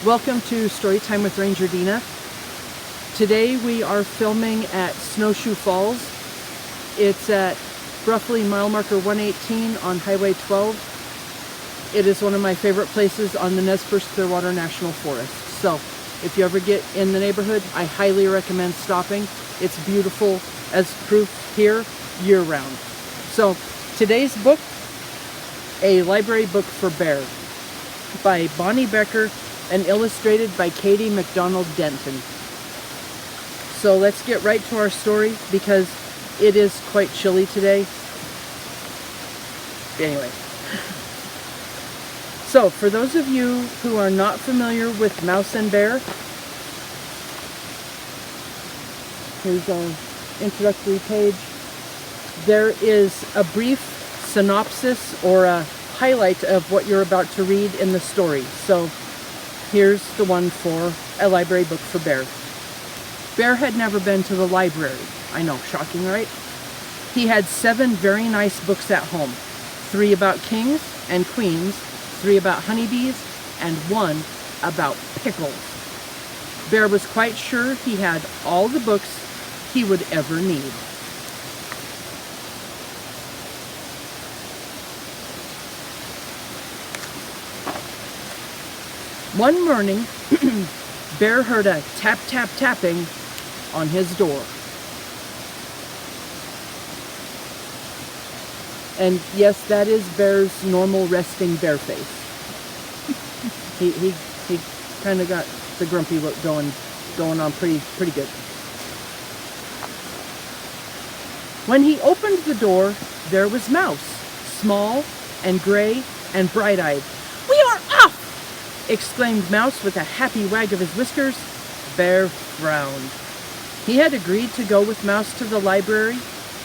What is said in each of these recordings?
Welcome to Storytime with Ranger Dena. Today we are filming at Snowshoe Falls. It's at roughly mile marker 118 on Highway 12. It is one of my favorite places on the Nez Perce Clearwater National Forest. So if you ever get in the neighborhood, I highly recommend stopping. It's beautiful as proof here year-round. So today's book, A Library Book for Bear by Bonnie Becker and illustrated by Katie McDonald Denton. So let's get right to our story because it is quite chilly today. Anyway. So for those of you who are not familiar with Mouse and Bear, here's our introductory page. There is a brief synopsis or a highlight of what you're about to read in the story. So here's the one for A Library Book for Bear. Bear had never been to the library. I know, shocking, right? He had 7 very nice books at home. 3 about kings and queens, 3 about honeybees, and 1 about pickles. Bear was quite sure he had all the books he would ever need. One morning, Bear heard a tap, tap, tapping on his door. And yes, that is Bear's normal resting bear face. He kind of got the grumpy look going on pretty good. When he opened the door, there was Mouse, small and gray and bright-eyed. "We are off!" exclaimed Mouse with a happy wag of his whiskers. Bear frowned. He had agreed to go with Mouse to the library,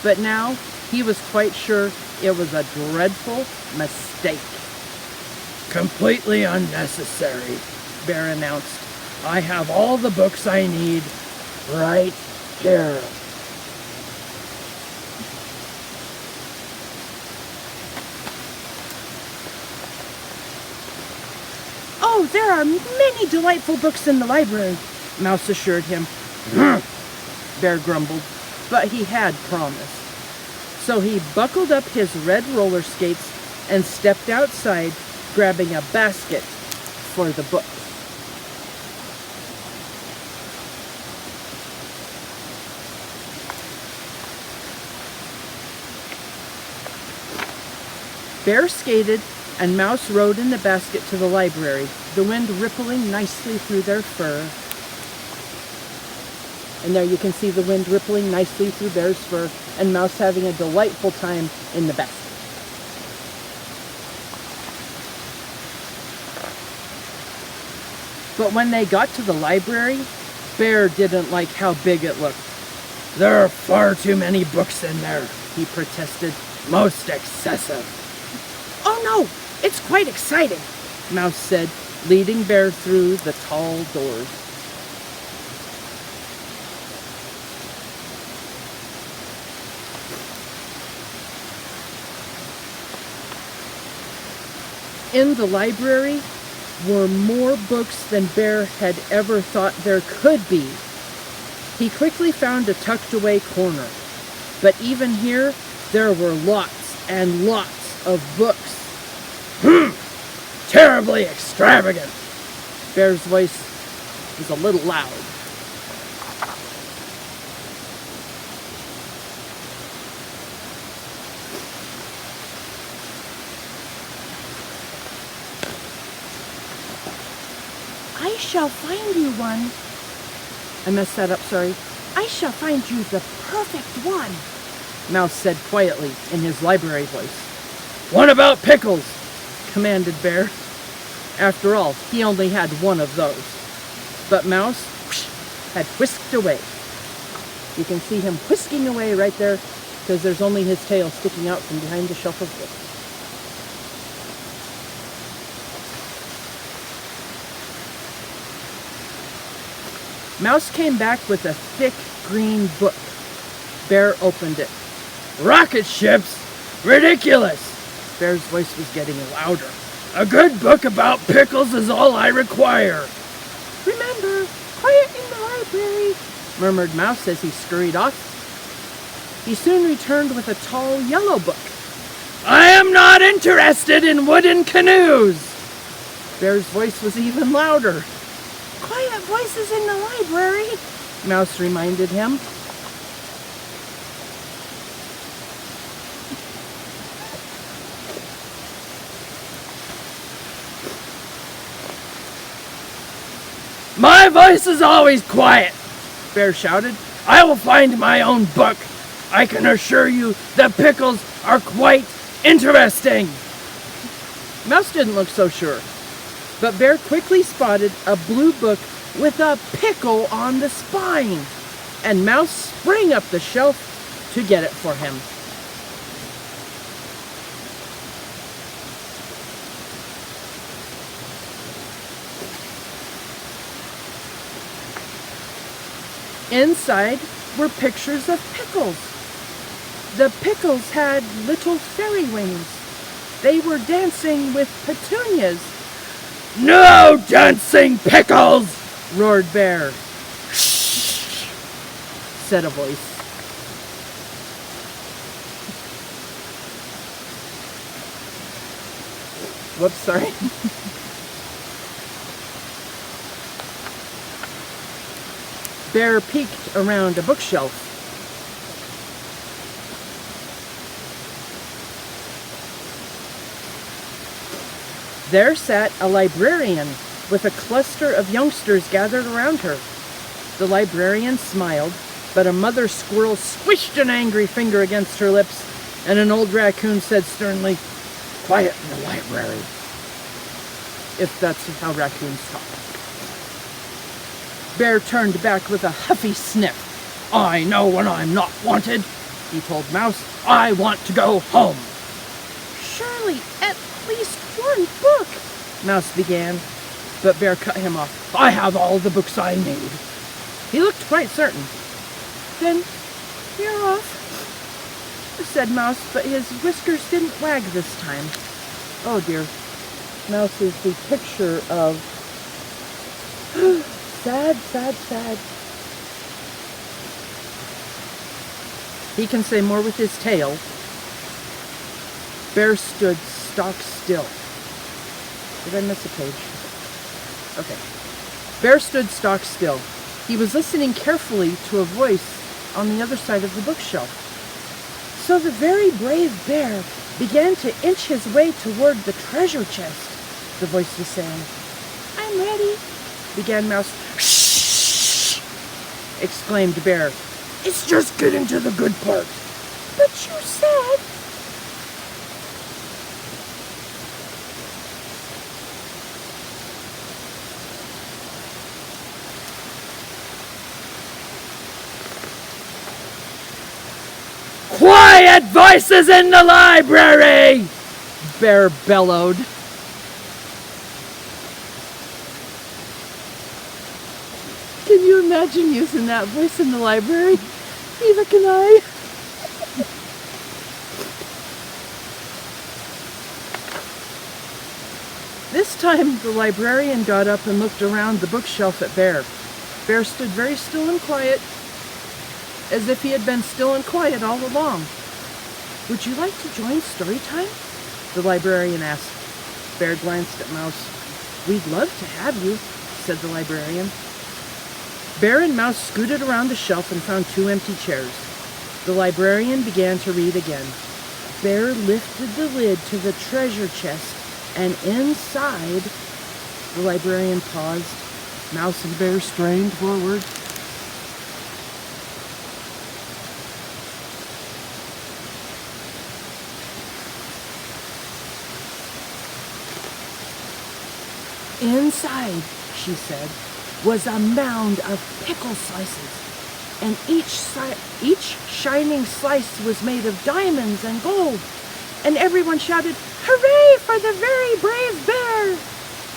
but now he was quite sure it was a dreadful mistake. "Completely unnecessary," Bear announced. "I have all the books I need right here." "Oh, there are many delightful books in the library," Mouse assured him. Bear grumbled, but he had promised. So he buckled up his red roller skates and stepped outside, grabbing a basket for the books. Bear skated and Mouse rode in the basket to the library, the wind rippling nicely through their fur. And there you can see the wind rippling nicely through Bear's fur and Mouse having a delightful time in the basket. But when they got to the library, Bear didn't like how big it looked. "There are far too many books in there," he protested. "Most excessive." "Oh no, it's quite exciting," Mouse said, leading Bear through the tall doors. In the library were more books than Bear had ever thought there could be. He quickly found a tucked-away corner, but even here there were lots and lots of books. "Terribly extravagant." Bear's voice was a little loud. "I shall find you one." I messed that up, sorry. "I shall find you the perfect one," Mouse said quietly in his library voice. "What about pickles?" commanded Bear. After all, he only had one of those. But Mouse had whisked away. You can see him whisking away right there because there's only his tail sticking out from behind the shelf of books. Mouse came back with a thick green book. Bear opened it. "Rocket ships? Ridiculous!" Bear's voice was getting louder. "A good book about pickles is all I require. Remember, quiet in the library, murmured Mouse as he scurried off. He soon returned with a tall yellow book. I am not interested in wooden canoes. Bear's voice was even louder. Quiet voices in the library, Mouse reminded him. My voice is always quiet, Bear shouted. I will find my own book. I can assure you the pickles are quite interesting. Mouse didn't look so sure, but Bear quickly spotted a blue book with a pickle on the spine, and Mouse sprang up the shelf to get it for him. Inside were pictures of pickles. The pickles had little fairy wings. They were dancing with petunias. No dancing pickles, roared Bear. Shh, said a voice. Whoops, sorry. Bear peeked around a bookshelf. There sat a librarian with a cluster of youngsters gathered around her. The librarian smiled, but a mother squirrel squished an angry finger against her lips, and an old raccoon said sternly, Quiet in the library. If that's how raccoons talk. Bear turned back with a huffy sniff. I know when I'm not wanted, he told Mouse. I want to go home. Surely at least one book, Mouse began, but Bear cut him off. I have all the books I need. He looked quite certain. Then you're off, said Mouse, but his whiskers didn't wag this time. Oh dear. Mouse is the picture of sad, sad, sad. He can say more with his tail. Bear stood stock still. Did I miss a page? Okay. Bear stood stock still. He was listening carefully to a voice on the other side of the bookshelf. So the very brave bear began to inch his way toward the treasure chest, the voice was saying. I'm ready, began Mouse. Shh! Exclaimed Bear. It's just getting to the good part. But you said... Quiet voices in the library! Bear bellowed. Can you imagine using that voice in the library? Neither can I. This time the librarian got up and looked around the bookshelf at Bear. Bear stood very still and quiet, as if he had been still and quiet all along. Would you like to join story time? The librarian asked. Bear glanced at Mouse. We'd love to have you, said the librarian. Bear and Mouse scooted around the shelf and found 2 empty chairs. The librarian began to read again. Bear lifted the lid to the treasure chest, and inside... The librarian paused. Mouse and Bear strained forward. Inside, she said, was a mound of pickle slices, and each shining slice was made of diamonds and gold, and everyone shouted, Hooray for the very brave bear!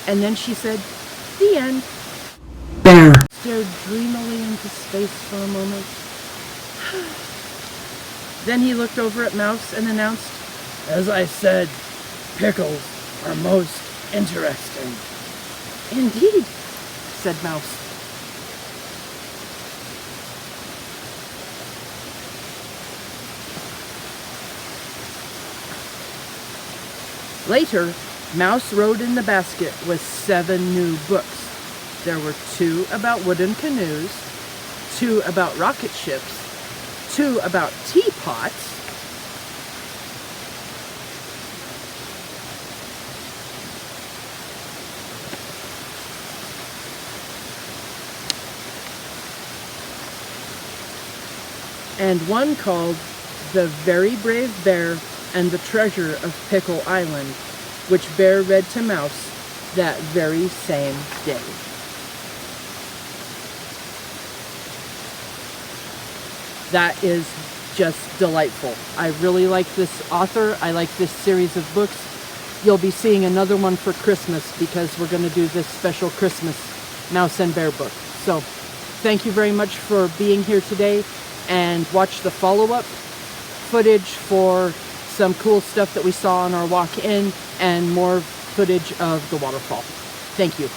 And then she said, the end. Bear stared dreamily into space for a moment. Then he looked over at Mouse and announced, As I said, pickles are most interesting. Indeed, said mouse. Later, Mouse rode in the basket with 7 new books. There were 2 about wooden canoes, 2 about rocket ships, 2 about teapots, and 1 called The Very Brave Bear and the Treasure of Pickle Island, which Bear read to Mouse that very same day. That is just delightful. I really like this author. I like this series of books. You'll be seeing another one for Christmas because we're going to do this special Christmas Mouse and Bear book. So thank you very much for being here today, and watch the follow-up footage for some cool stuff that we saw on our walk in and more footage of the waterfall. Thank you.